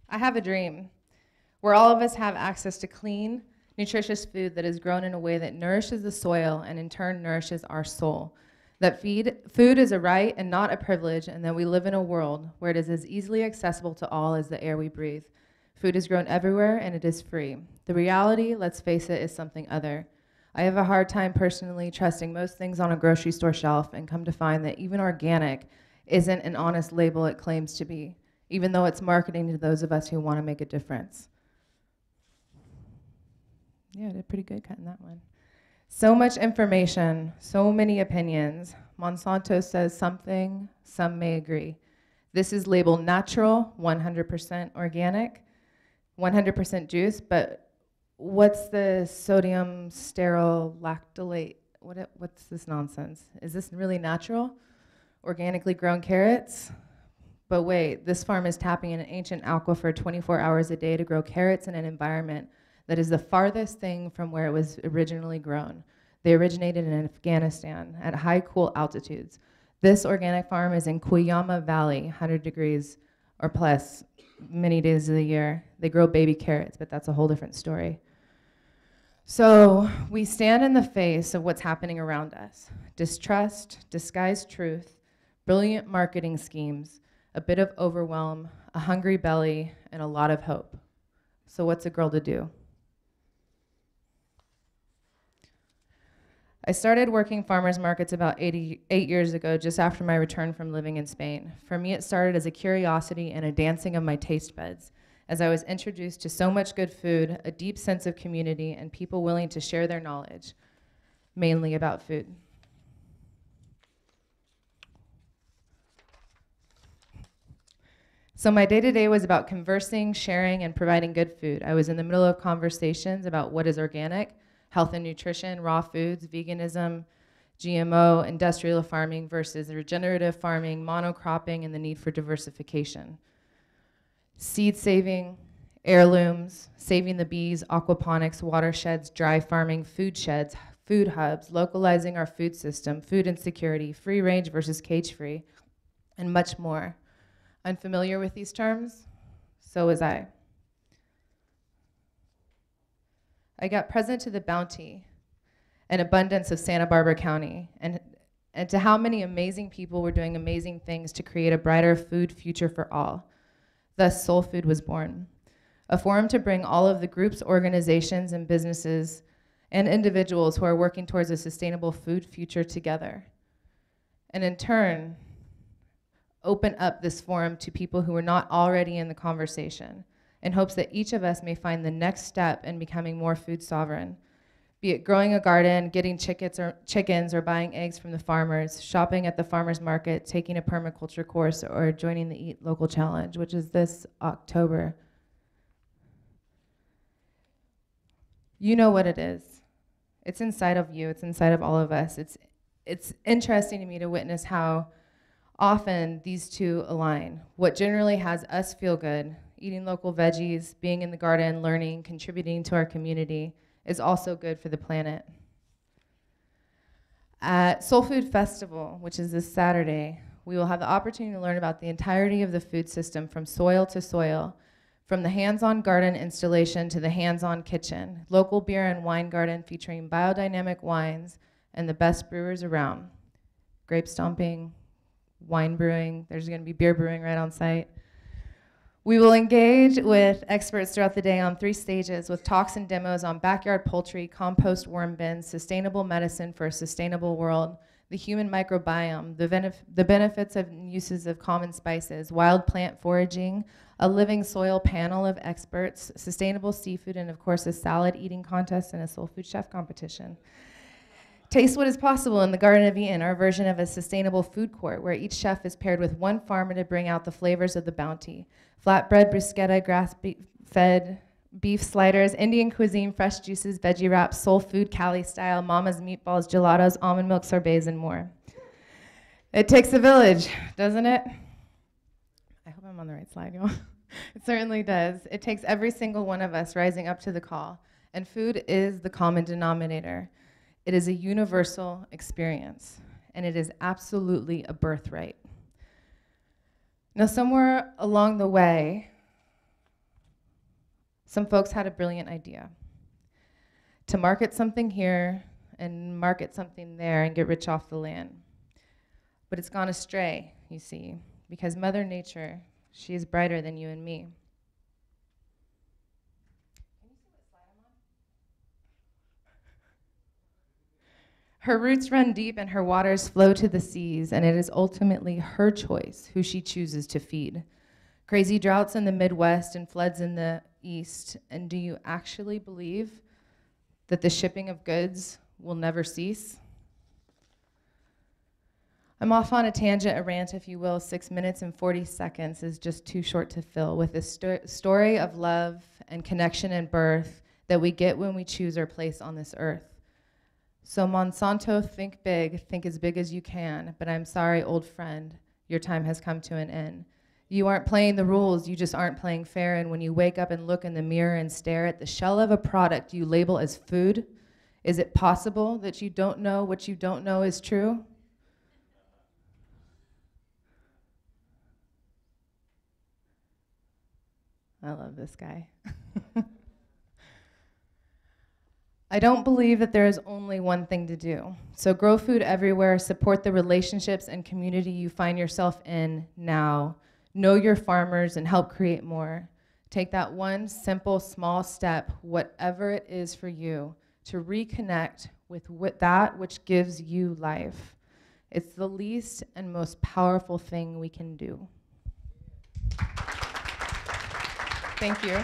I have a dream where all of us have access to clean, nutritious food that is grown in a way that nourishes the soil and in turn nourishes our soul. That food is a right and not a privilege, and that we live in a world where it is as easily accessible to all as the air we breathe. Food is grown everywhere and it is free. The reality, let's face it, is something other. I have a hard time personally trusting most things on a grocery store shelf and come to find that even organic isn't an honest label it claims to be, even though it's marketing to those of us who want to make a difference. Yeah, I did pretty good cutting that one. So much information, so many opinions. Monsanto says something, some may agree. This is labeled natural, 100% organic, 100% juice, but what's the sodium sterile lactolate? What's this nonsense? Is this really natural? Organically grown carrots? But wait, this farm is tapping in an ancient aquifer 24 hours a day to grow carrots in an environment that is the farthest thing from where it was originally grown. They originated in Afghanistan at high, cool altitudes. This organic farm is in Kuyama Valley, 100 degrees or plus many days of the year. They grow baby carrots, but that's a whole different story. So we stand in the face of what's happening around us. Distrust, disguised truth, brilliant marketing schemes, a bit of overwhelm, a hungry belly, and a lot of hope. So what's a girl to do? I started working farmers markets about 8 years ago, just after my return from living in Spain. For me, it started as a curiosity and a dancing of my taste buds, as I was introduced to so much good food, a deep sense of community, and people willing to share their knowledge, mainly about food. So my day-to-day was about conversing, sharing, and providing good food. I was in the middle of conversations about what is organic, health and nutrition, raw foods, veganism, GMO, industrial farming versus regenerative farming, monocropping, and the need for diversification. Seed saving, heirlooms, saving the bees, aquaponics, watersheds, dry farming, food sheds, food hubs, localizing our food system, food insecurity, free range versus cage-free, and much more. Unfamiliar with these terms? So was I. I got present to the bounty and abundance of Santa Barbara County and to how many amazing people were doing amazing things to create a brighter food future for all. Thus, Soul Food was born, a forum to bring all of the groups, organizations, and businesses and individuals who are working towards a sustainable food future together. And in turn, open up this forum to people who are not already in the conversation, in hopes that each of us may find the next step in becoming more food sovereign, be it growing a garden, getting chickens, or buying eggs from the farmers, shopping at the farmers market, taking a permaculture course, or joining the Eat Local Challenge, which is this October. You know what it is. It's inside of you. It's inside of all of us. It's interesting to me to witness how often these two align. What generally has us feel good, eating local veggies, being in the garden, learning, contributing to our community, is also good for the planet. At Soul Food Festival, which is this Saturday, we will have the opportunity to learn about the entirety of the food system from soil to soil, from the hands-on garden installation to the hands-on kitchen, local beer and wine garden featuring biodynamic wines and the best brewers around. Grape stomping, wine brewing, there's gonna be beer brewing right on site. We will engage with experts throughout the day on 3 stages with talks and demos on backyard poultry, compost worm bins, sustainable medicine for a sustainable world, the human microbiome, the benefits and uses of common spices, wild plant foraging, a living soil panel of experts, sustainable seafood, and of course a salad eating contest and a soul food chef competition. Taste what is possible in the Garden of Eden, our version of a sustainable food court where each chef is paired with one farmer to bring out the flavors of the bounty. Flatbread, bruschetta, grass-fed beef sliders, Indian cuisine, fresh juices, veggie wraps, soul food, Cali style, mama's meatballs, gelatos, almond milk sorbets, and more. It takes a village, doesn't it? I hope I'm on the right slide, y'all. It certainly does. It takes every single one of us rising up to the call, and food is the common denominator. It is a universal experience, and it is absolutely a birthright. Now, somewhere along the way, Some folks had a brilliant idea to market something here and market something there and get rich off the land. But it's gone astray, you see, because Mother Nature, she is brighter than you and me. Her roots run deep and her waters flow to the seas, and it is ultimately her choice who she chooses to feed. Crazy droughts in the Midwest and floods in the East, and do you actually believe that the shipping of goods will never cease? I'm off on a tangent, a rant, if you will. 6 minutes and 40 seconds is just too short to fill with a story of love and connection and birth that we get when we choose our place on this earth. So Monsanto, think big, think as big as you can, but I'm sorry, old friend, your time has come to an end. You aren't playing the rules, you just aren't playing fair, and when you wake up and look in the mirror and stare at the shell of a product you label as food, is it possible that you don't know what you don't know is true? I love this guy. I don't believe that there is only one thing to do. So grow food everywhere, support the relationships and community you find yourself in now. Know your farmers and help create more. Take that one simple, small step, whatever it is for you, to reconnect with that which gives you life. It's the least and most powerful thing we can do. Thank you.